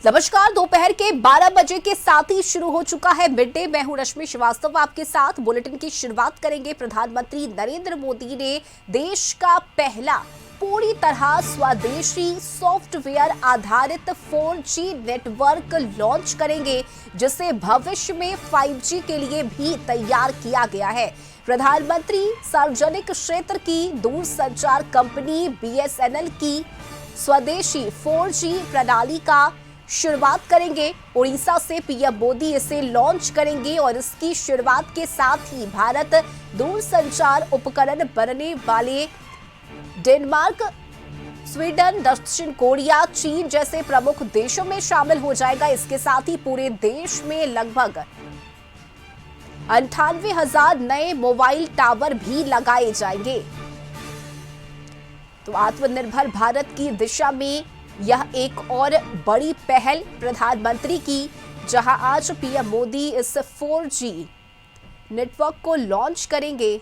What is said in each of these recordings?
नमस्कार। दोपहर के 12 बजे के साथ ही शुरू हो चुका है मिड डे। मैं हूं रश्मि श्रीवास्तव आपके साथ। बुलेटिन की शुरुआत करेंगे। प्रधानमंत्री नरेंद्र मोदी ने देश का पहला पूरी तरह स्वदेशी सॉफ्टवेयर आधारित 4G नेटवर्क लॉन्च करेंगे, जिसे भविष्य में 5G के लिए भी तैयार किया गया है। प्रधानमंत्री सार्वजनिक क्षेत्र की दूरसंचार कंपनी BSNL की स्वदेशी 4G प्रणाली का शुरुआत करेंगे। उड़ीसा से पीएम मोदी इसे लॉन्च करेंगे और इसकी शुरुआत के साथ ही भारत दूरसंचार उपकरण बनने वाले डेनमार्क, स्वीडन, दक्षिण कोरिया, चीन जैसे प्रमुख देशों में शामिल हो जाएगा। इसके साथ ही पूरे देश में लगभग 98,000 नए मोबाइल टावर भी लगाए जाएंगे। तो आत्मनिर्भर भारत की दिशा में यह एक और बड़ी पहल प्रधानमंत्री की, जहां आज पीएम मोदी इस 4G नेटवर्क को लॉन्च करेंगे।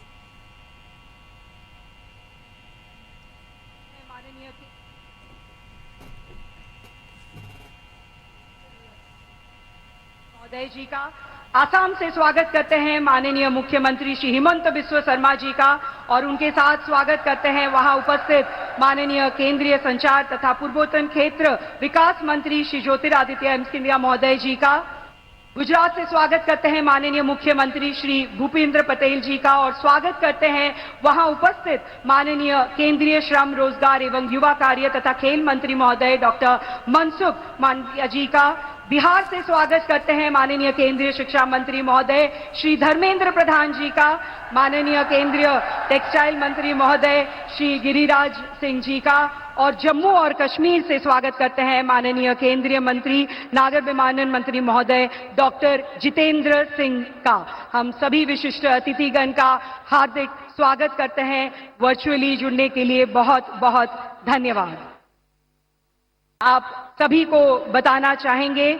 महोदय जी का आसाम से स्वागत करते हैं माननीय मुख्यमंत्री श्री हिमंत बिस्वा शर्मा जी का, और उनके साथ स्वागत करते हैं वहां उपस्थित माननीय केंद्रीय संचार तथा पूर्वोत्तर क्षेत्र विकास मंत्री श्री ज्योतिरादित्य सिंधिया महोदय जी का। गुजरात से स्वागत करते हैं माननीय मुख्यमंत्री श्री भूपेंद्र पटेल जी का, और स्वागत करते हैं वहां उपस्थित माननीय केंद्रीय श्रम, रोजगार एवं युवा कार्य तथा खेल मंत्री महोदय डॉक्टर मनसुख मांडविया जी का। बिहार से स्वागत करते हैं माननीय केंद्रीय शिक्षा मंत्री महोदय श्री धर्मेंद्र प्रधान जी का, माननीय केंद्रीय टेक्सटाइल मंत्री महोदय श्री गिरिराज सिंह जी का, और जम्मू और कश्मीर से स्वागत करते हैं माननीय केंद्रीय मंत्री नागर विमानन मंत्री महोदय डॉक्टर जितेंद्र सिंह का। हम सभी विशिष्ट अतिथिगण का हार्दिक स्वागत करते हैं। वर्चुअली जुड़ने के लिए बहुत बहुत धन्यवाद। आप सभी को बताना चाहेंगे,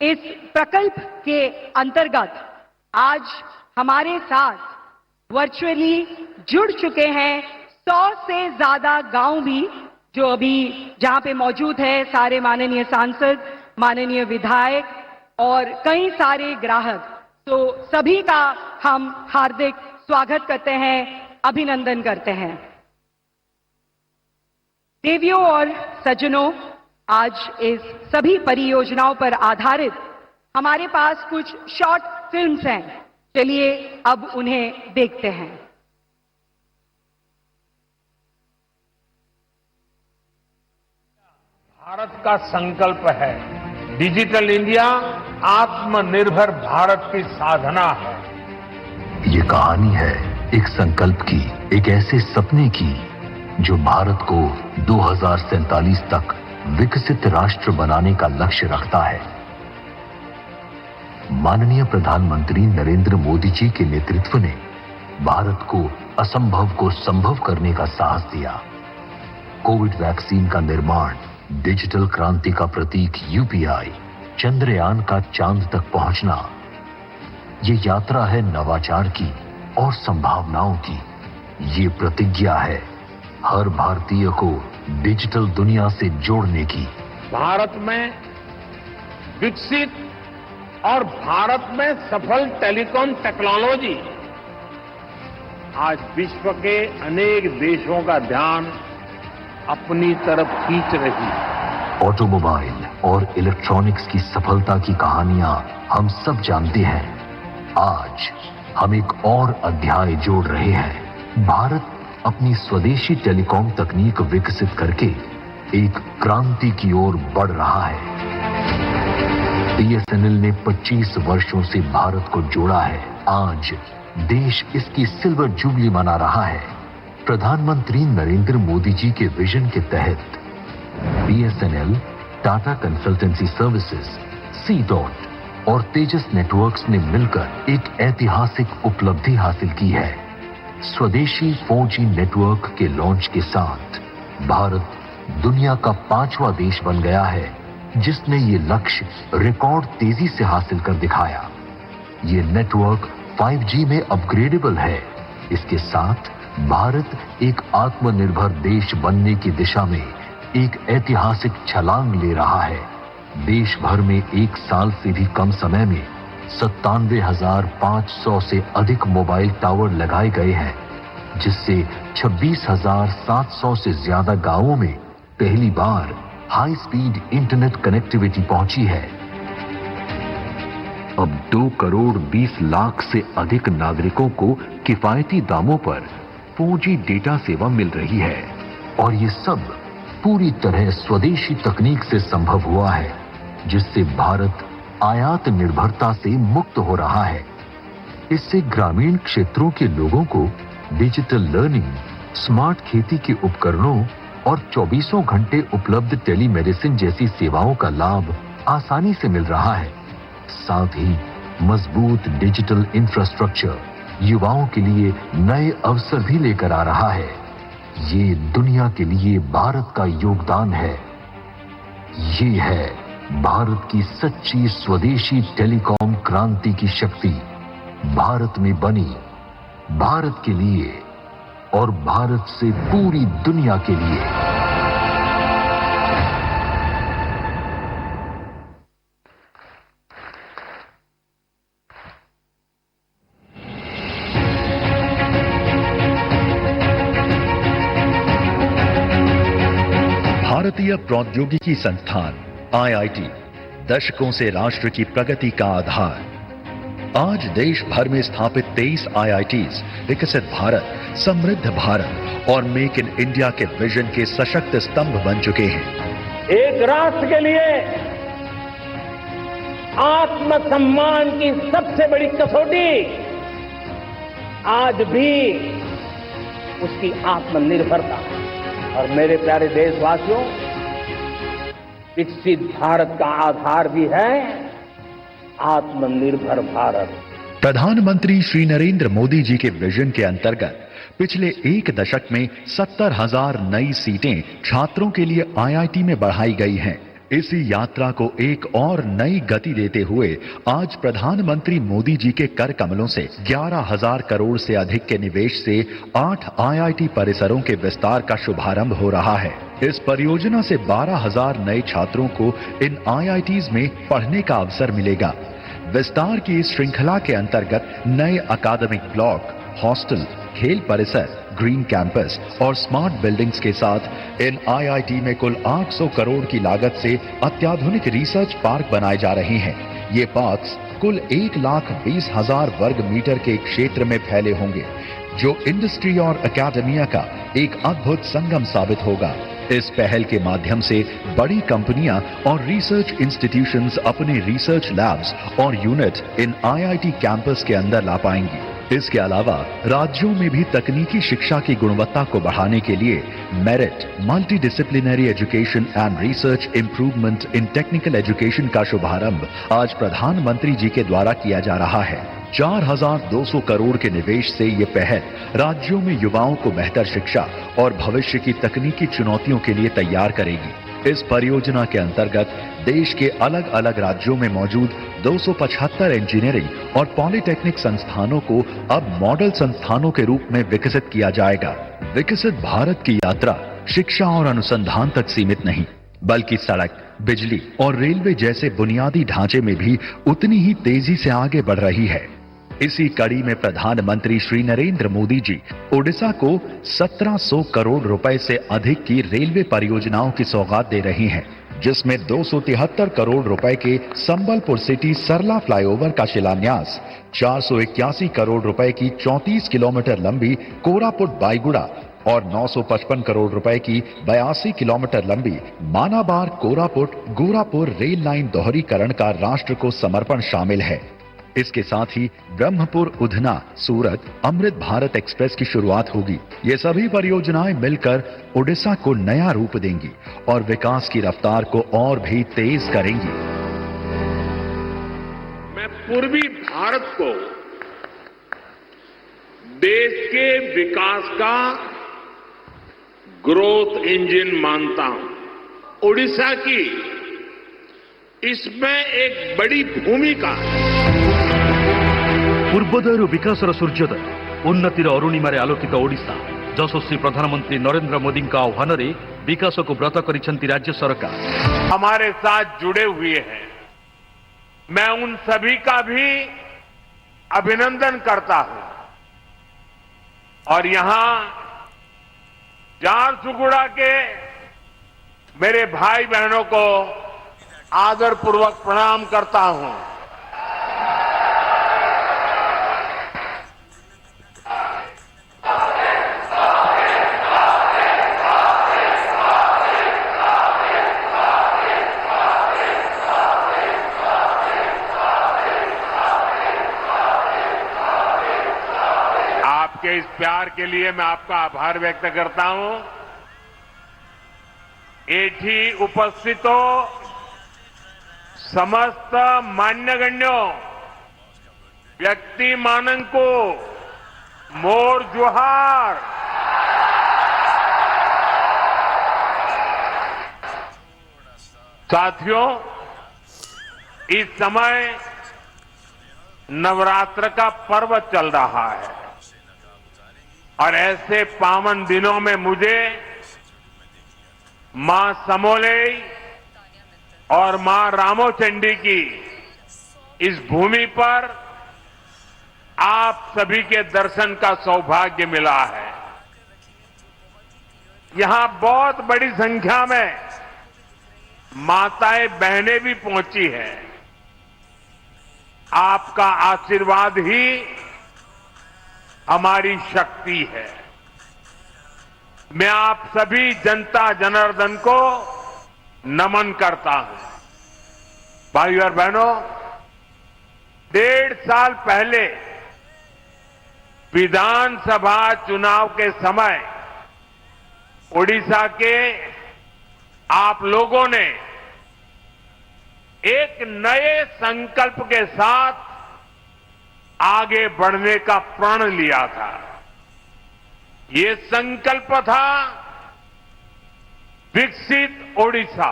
इस प्रकल्प के अंतर्गत आज हमारे साथ वर्चुअली जुड़ चुके हैं 100 से ज्यादा गांव भी, जो अभी जहां पे मौजूद है सारे माननीय सांसद, माननीय विधायक और कई सारे ग्राहक। तो सभी का हम हार्दिक स्वागत करते हैं, अभिनंदन करते हैं। देवियों और सज्जनों, आज इस सभी परियोजनाओं पर आधारित हमारे पास कुछ शॉर्ट फिल्म्स हैं। चलिए अब उन्हें देखते हैं। भारत का संकल्प है, डिजिटल इंडिया आत्मनिर्भर भारत की साधना है। ये कहानी है एक संकल्प की, एक ऐसे सपने की जो भारत को 2047 तक विकसित राष्ट्र बनाने का लक्ष्य रखता है। माननीय प्रधानमंत्री नरेंद्र मोदी जी के नेतृत्व ने भारत को असंभव को संभव करने का साहस दिया। कोविड वैक्सीन का निर्माण, डिजिटल क्रांति का प्रतीक UPI, चंद्रयान का चांद तक पहुंचना, ये यात्रा है नवाचार की और संभावनाओं की। ये प्रतिज्ञा है हर भारतीय को डिजिटल दुनिया से जोड़ने की। भारत में विकसित और भारत में सफल टेलीकॉम टेक्नोलॉजी आज विश्व के अनेक देशों का ध्यान अपनी तरफ खींच रही है। ऑटोमोबाइल और इलेक्ट्रॉनिक्स की सफलता की कहानियां हम सब जानते हैं। आज हम एक और अध्याय जोड़ रहे हैं। भारत अपनी स्वदेशी टेलीकॉम तकनीक विकसित करके एक क्रांति की ओर बढ़ रहा है। BSNL ने 25 वर्षों से भारत को जोड़ा है। आज देश इसकी सिल्वर जुबली मना रहा है। प्रधानमंत्री नरेंद्र मोदी जी के विजन के तहत BSNL, Tata consultancy services, C-DOT और तेजस नेटवर्क्स ने मिलकर एक ऐतिहासिक उपलब्धि हासिल की है। स्वदेशी 4G नेटवर्क के लॉन्च के साथ भारत दुनिया का 5वां देश बन गया है जिसने ये लक्ष्य रिकॉर्ड तेजी से हासिल कर दिखाया। ये नेटवर्क 5G में अपग्रेडेबल है। इसके साथ भारत एक आत्मनिर्भर देश बनने की दिशा में एक ऐतिहासिक छलांग ले रहा है। देश भर में एक साल से भी कम समय में 97,500 से अधिक मोबाइल टावर लगाए गए हैं, जिससे 26,700 से ज्यादा गांवों में पहली बार हाई स्पीड इंटरनेट कनेक्टिविटी पहुंची है। अब 2 करोड़ 20 लाख से अधिक नागरिकों को किफायती दामों पर 4G डेटा सेवा मिल रही है और ये सब पूरी तरह स्वदेशी तकनीक से संभव हुआ है, जिससे भारत आयात निर्भरता से मुक्त हो रहा है। इससे ग्रामीण क्षेत्रों के लोगों को डिजिटल लर्निंग, स्मार्ट खेती के उपकरणों और 24 घंटे उपलब्ध टेलीमेडिसिन जैसी सेवाओं का लाभ आसानी से मिल रहा है। साथ ही मजबूत डिजिटल इंफ्रास्ट्रक्चर युवाओं के लिए नए अवसर भी लेकर आ रहा है। ये दुनिया के लिए भारत का योगदान है। ये है भारत की सच्ची स्वदेशी टेलीकॉम क्रांति की शक्ति, भारत में बनी, भारत के लिए और भारत से पूरी दुनिया के लिए। भारतीय प्रौद्योगिकी संस्थान IIT दशकों से राष्ट्र की प्रगति का आधार। आज देश भर में स्थापित 23 IITs विकसित भारत, समृद्ध भारत और मेक इन इंडिया के विजन के सशक्त स्तंभ बन चुके हैं। एक राष्ट्र के लिए आत्मसम्मान की सबसे बड़ी कसौटी आज भी उसकी आत्मनिर्भरता। और मेरे प्यारे देशवासियों, विकसित भारत का आधार भी है आत्मनिर्भर भारत। प्रधानमंत्री श्री नरेंद्र मोदी जी के विजन के अंतर्गत पिछले एक दशक में 70,000 नई सीटें छात्रों के लिए IIT में बढ़ाई गई हैं। इसी यात्रा को एक और नई गति देते हुए आज प्रधानमंत्री मोदी जी के कर कमलों से 11,000 करोड़ से अधिक के निवेश से 8 IIT परिसरों के विस्तार का शुभारंभ हो रहा है। इस परियोजना से 12,000 नए छात्रों को इन IITs में पढ़ने का अवसर मिलेगा। विस्तार की इस श्रृंखला के अंतर्गत नए अकादमिक ब्लॉक, हॉस्टल, खेल परिसर, ग्रीन कैंपस और स्मार्ट बिल्डिंग्स के साथ इन IIT में कुल 800 करोड़ की लागत से अत्याधुनिक रिसर्च पार्क बनाए जा रहे हैं। ये पार्क्स कुल 1,20,000 वर्ग मीटर के क्षेत्र में फैले होंगे, जो इंडस्ट्री और एकेडमिया का एक अद्भुत संगम साबित होगा। इस पहल के माध्यम से बड़ी कंपनियां और रिसर्च इंस्टीट्यूशंस अपने रिसर्च लैब्स और यूनिट इन IIT कैंपस के अंदर ला पाएंगी। इसके अलावा राज्यों में भी तकनीकी शिक्षा की गुणवत्ता को बढ़ाने के लिए merit multi disciplinary education and research improvement in technical education का शुभारंभ आज प्रधानमंत्री जी के द्वारा किया जा रहा है। 4,200 करोड़ के निवेश से ये पहल राज्यों में युवाओं को बेहतर शिक्षा और भविष्य की तकनीकी चुनौतियों के लिए तैयार करेगी। इस परियोजना के अंतर्गत देश के अलग अलग राज्यों में मौजूद 275 इंजीनियरिंग और पॉलिटेक्निक संस्थानों को अब मॉडल संस्थानों के रूप में विकसित किया जाएगा। विकसित भारत की यात्रा शिक्षा और अनुसंधान तक सीमित नहीं, बल्कि सड़क, बिजली और रेलवे जैसे बुनियादी ढांचे में भी उतनी ही तेजी से आगे बढ़ रही है। इसी कड़ी में प्रधानमंत्री श्री नरेंद्र मोदी जी ओडिशा को 1700 करोड़ रुपए से अधिक की रेलवे परियोजनाओं की सौगात दे रही हैं, जिसमें 273 करोड़ रुपए के संबलपुर सिटी सरला फ्लाईओवर का शिलान्यास, 481 करोड़ रुपए की 34 किलोमीटर लंबी कोरापुट बाईगुड़ा और 955 करोड़ रुपए की 82 किलोमीटर लंबी मानाबार कोरापुट गोरापुर रेल लाइन दोहरीकरण का राष्ट्र को समर्पण शामिल है। इसके साथ ही ब्रह्मपुर उधना सूरत अमृत भारत एक्सप्रेस की शुरुआत होगी। ये सभी परियोजनाएं मिलकर ओडिशा को नया रूप देंगी और विकास की रफ्तार को और भी तेज करेंगी। मैं पूर्वी भारत को देश के विकास का ग्रोथ इंजन मानता हूं। ओडिशा की इसमें एक बड़ी भूमिका है। ପୂର୍ବୋଦୟରୁ ବିକାଶର ସୂର୍ଯ୍ୟୋଦୟ, ଉନ୍ନତିର ଅରୁଣିମାରେ ଆଲୋକିତ ଓଡ଼ିଶା। ଯଶସ୍ୱୀ ପ୍ରଧାନମନ୍ତ୍ରୀ ନରେନ୍ଦ୍ର ମୋଦିଙ୍କ ଆହ୍ୱାନରେ ବିକାଶକୁ ବ୍ରତ କରିଛନ୍ତି ରାଜ୍ୟ ସରକାର। हमारे साथ जुड़े हुए हैं, मैं उन सभी का भी अभिनंदन करता हूं और यहां झारसुगुड़ा के मेरे भाई बहनों को आदरपूर्वक प्रणाम करता हूं। आपके इस प्यार के लिए मैं आपका आभार व्यक्त करता हूं। एठी उपस्थितो समस्त मान्यगण्यों व्यक्ति मानन को मोर जोहार। साथियों, इस समय नवरात्र का पर्व चल रहा है और ऐसे पावन दिनों में मुझे मां समोलेई और मां रामोचंडी की इस भूमि पर आप सभी के दर्शन का सौभाग्य मिला है। यहां बहुत बड़ी संख्या में माताएं बहनें भी पहुंची हैं। आपका आशीर्वाद ही हमारी शक्ति है। मैं आप सभी जनता जनार्दन को नमन करता हूं। भाइयों और बहनों, 1.5 साल पहले विधानसभा चुनाव के समय ओडिशा के आप लोगों ने एक नए संकल्प के साथ आगे बढ़ने का प्रण लिया था। ये संकल्प था विकसित ओडिशा,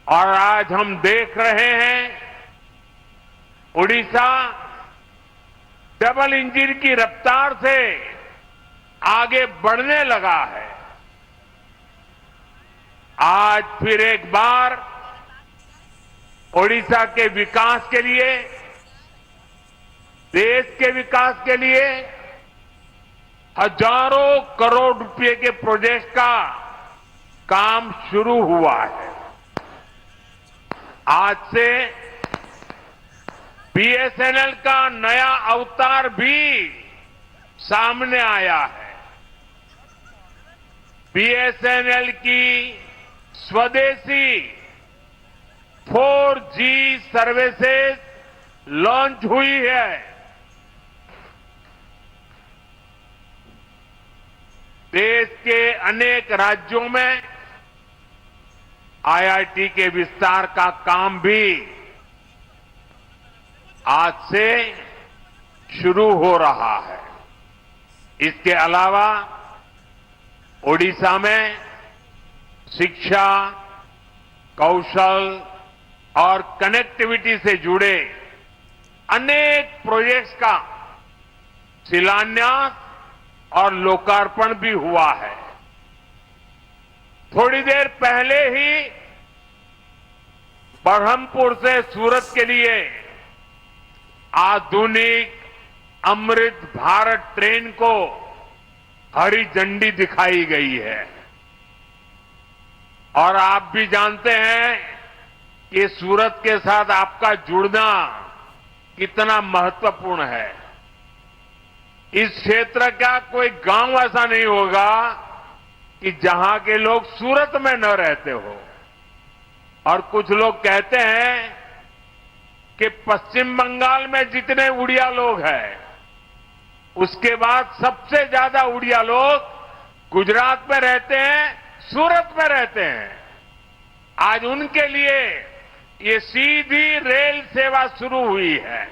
और आज हम देख रहे हैं ओडिशा डबल इंजन की रफ्तार से आगे बढ़ने लगा है। आज फिर एक बार ओडिशा के विकास के लिए, देश के विकास के लिए हजारों करोड़ रुपए के प्रोजेक्ट का काम शुरू हुआ है। आज से बीएसएनएल का नया अवतार भी सामने आया है। बीएसएनएल की स्वदेशी 4G सर्विसेज लॉन्च हुई है। देश के अनेक राज्यों में आईआईटी के विस्तार का काम भी आज से शुरू हो रहा है। इसके अलावा ओडिशा में शिक्षा, कौशल और कनेक्टिविटी से जुड़े अनेक प्रोजेक्ट्स का शिलान्यास और लोकार्पण भी हुआ है। थोड़ी देर पहले ही बरहमपुर से सूरत के लिए आधुनिक अमृत भारत ट्रेन को हरी झंडी दिखाई गई है। और आप भी जानते हैं कि सूरत के साथ आपका जुड़ना कितना महत्वपूर्ण है। इस क्षेत्र का कोई गांव ऐसा नहीं होगा कि जहां के लोग सूरत में न रहते हो। और कुछ लोग कहते हैं कि पश्चिम बंगाल में जितने उड़िया लोग हैं, उसके बाद सबसे ज्यादा उड़िया लोग गुजरात में रहते हैं, सूरत में रहते हैं। आज उनके लिए ये सीधी रेल सेवा शुरू हुई है।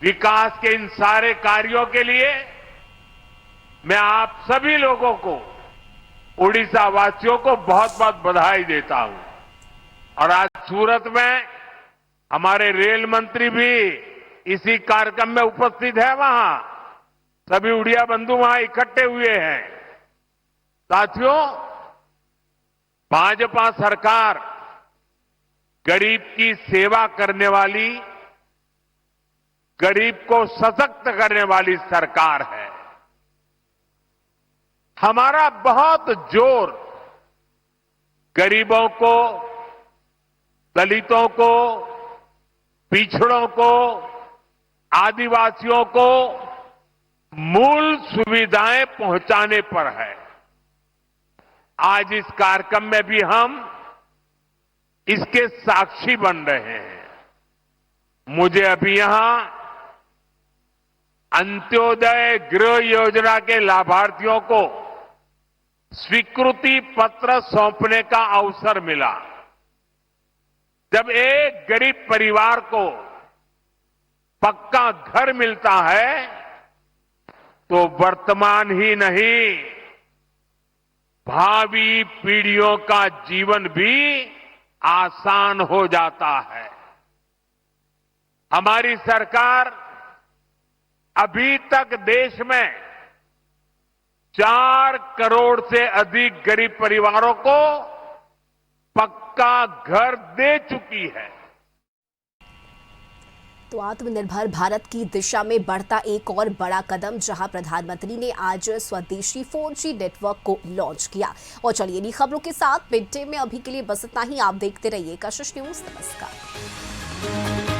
विकास के इन सारे कार्यों के लिए मैं आप सभी लोगों को, उड़ीसा वासियों को बहुत बहुत बधाई देता हूं। और आज सूरत में हमारे रेल मंत्री भी इसी कार्यक्रम में उपस्थित है। वहां सभी उड़िया बंधु वहां इकट्ठे हुए हैं। साथियों, भाजपा सरकार गरीब की सेवा करने वाली, गरीब को सशक्त करने वाली सरकार है। हमारा बहुत जोर गरीबों को, दलितों को, पिछड़ों को, आदिवासियों को मूल सुविधाएं पहुंचाने पर है। आज इस कार्यक्रम में भी हम इसके साक्षी बन रहे हैं। मुझे अभी यहां अंत्योदय गृह योजना के लाभार्थियों को स्वीकृति पत्र सौंपने का अवसर मिला। जब एक गरीब परिवार को पक्का घर मिलता है तो वर्तमान ही नहीं, भावी पीढ़ियों का जीवन भी आसान हो जाता है। हमारी सरकार अभी तक देश में 4 करोड़ से अधिक गरीब परिवारों को पक्का घर दे चुकी है। तो आत्मनिर्भर भारत की दिशा में बढ़ता एक और बड़ा कदम, जहां प्रधानमंत्री ने आज स्वदेशी 4G नेटवर्क को लॉन्च किया। और चलिए इन्हीं खबरों के साथ मिड डे में अभी के लिए बस इतना ही। आप देखते रहिए कशिश न्यूज। नमस्कार।